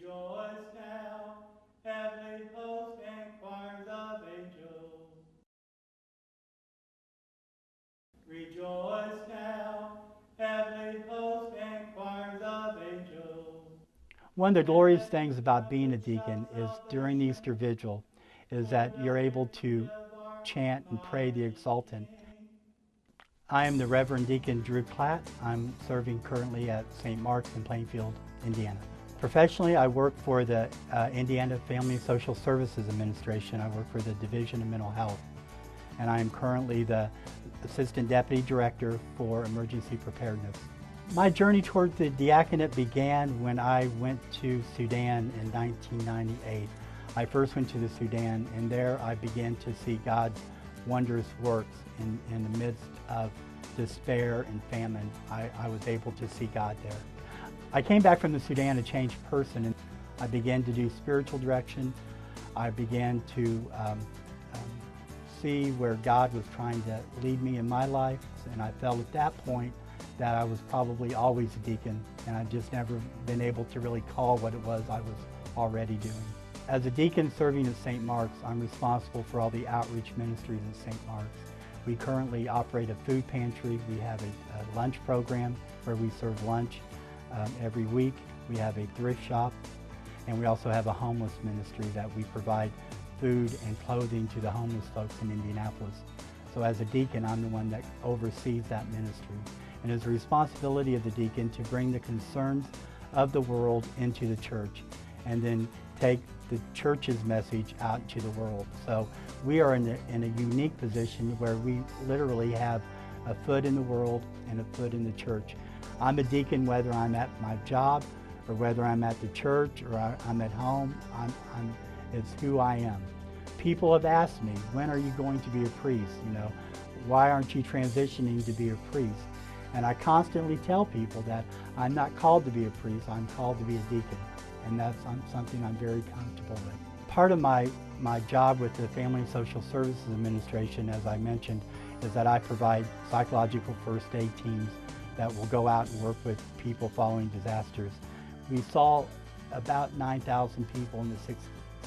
Rejoice now, heavenly hosts and choirs of angels. Rejoice now, heavenly hosts and choirs of angels. One of the glorious things about being a deacon is during the Easter Vigil is that you're able to chant and pray the Exultant. I am the Reverend Deacon Drew Klatte. I'm serving currently at St. Mark's in Plainfield, Indiana. Professionally, I work for the Indiana Family and Social Services Administration. I work for the Division of Mental Health. And I am currently the Assistant Deputy Director for Emergency Preparedness. My journey toward the diaconate began when I went to Sudan in 1998. I first went to the Sudan, and there I began to see God's wondrous works in the midst of despair and famine. I was able to see God there. I came back from the Sudan a changed person, and I began to do spiritual direction. I began to see where God was trying to lead me in my life, and I felt at that point that I was probably always a deacon, and I've just never been able to really call what it was I was already doing. As a deacon serving at St. Mark's, I'm responsible for all the outreach ministries at St. Mark's. We currently operate a food pantry. We have a lunch program where we serve lunch every week. We have a thrift shop, and we also have a homeless ministry that we provide food and clothing to the homeless folks in Indianapolis. So as a deacon, I'm the one that oversees that ministry. And it's the responsibility of the deacon to bring the concerns of the world into the church and then take the church's message out to the world. So we are in a unique position where we literally have a foot in the world and a foot in the church. I'm a deacon whether I'm at my job or whether I'm at the church or I'm at home. It's who I am. People have asked me, when are you going to be a priest? You know, why aren't you transitioning to be a priest? And I constantly tell people that I'm not called to be a priest, I'm called to be a deacon. And that's something I'm very comfortable with. Part of my job with the Family and Social Services Administration, as I mentioned, is that I provide psychological first aid teams that will go out and work with people following disasters. We saw about 9,000 people in the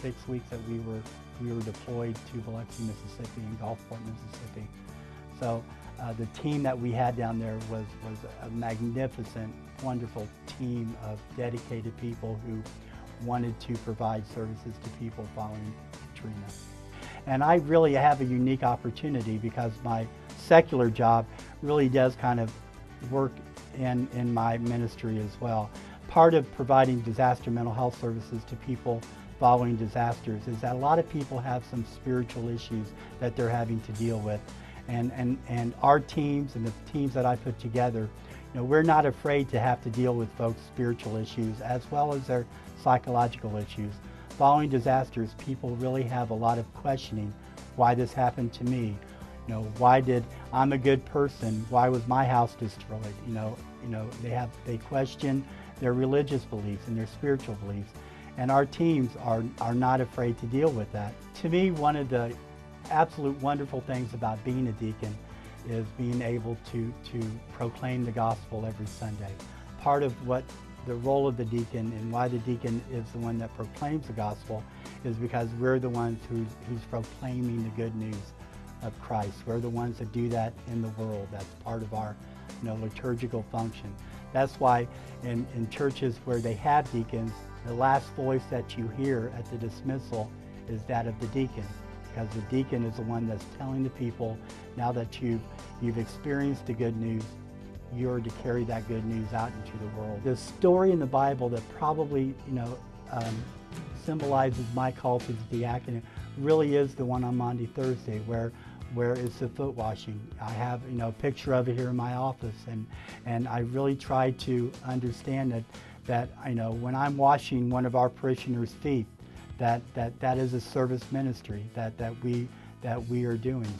six weeks that we were deployed to Biloxi, Mississippi and Gulfport, Mississippi. So the team that we had down there was a magnificent, wonderful team of dedicated people who wanted to provide services to people following Katrina. And I really have a unique opportunity because my secular job really does kind of work in my ministry as well. Part of providing disaster mental health services to people following disasters is that a lot of people have some spiritual issues that they're having to deal with. And our teams and the teams that I put together, you know, we're not afraid to have to deal with folks' spiritual issues as well as their psychological issues. Following disasters, people really have a lot of questioning. Why this happened to me? You know, I'm a good person, why was my house destroyed? You know, they question their religious beliefs and their spiritual beliefs. And our teams are not afraid to deal with that. To me, one of the absolute wonderful things about being a deacon is being able to proclaim the gospel every Sunday. Part of what the role of the deacon and why the deacon is the one that proclaims the gospel is because we're the ones who's proclaiming the good news of Christ. We're the ones that do that in the world. That's part of our liturgical function. That's why in churches where they have deacons, the last voice that you hear at the dismissal is that of the deacon, because the deacon is the one that's telling the people, now that you've experienced the good news, you're to carry that good news out into the world. The story in the Bible that probably symbolizes my call to the diaconate really is the one on Maundy Thursday, where it's the foot washing. I have a picture of it here in my office, and I really try to understand that when I'm washing one of our parishioners' feet, that is a service ministry that we are doing.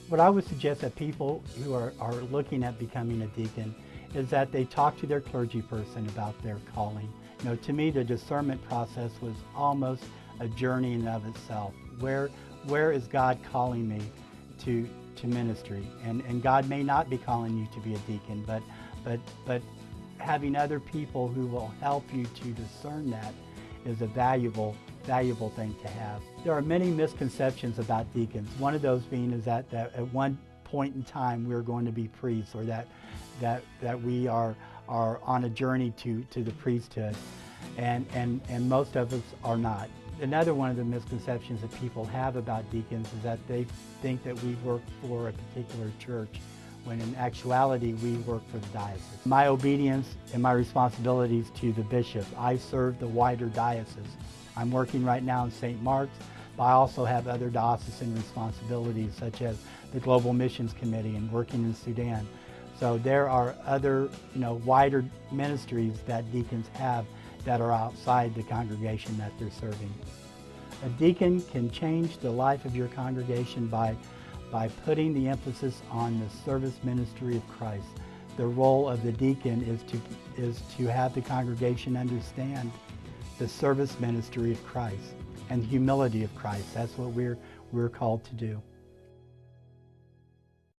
What I would suggest that people who are looking at becoming a deacon is that they talk to their clergy person about their calling. To me, the discernment process was almost a journey in and of itself. Where is God calling me to ministry? And God may not be calling you to be a deacon, but having other people who will help you to discern that is a valuable thing to have. There are many misconceptions about deacons. One of those being is that at one point in time we're going to be priests, or that we are on a journey to the priesthood, and most of us are not. Another one of the misconceptions that people have about deacons is that they think that we work for a particular church, when in actuality we work for the diocese. My obedience and my responsibilities to the bishop, I serve the wider diocese. I'm working right now in St. Mark's, but I also have other diocesan responsibilities, such as the Global Missions Committee and working in Sudan. So there are other, wider ministries that deacons have that are outside the congregation that they're serving. A deacon can change the life of your congregation by putting the emphasis on the service ministry of Christ. The role of the deacon is to have the congregation understand the service ministry of Christ and the humility of Christ. That's what we're called to do.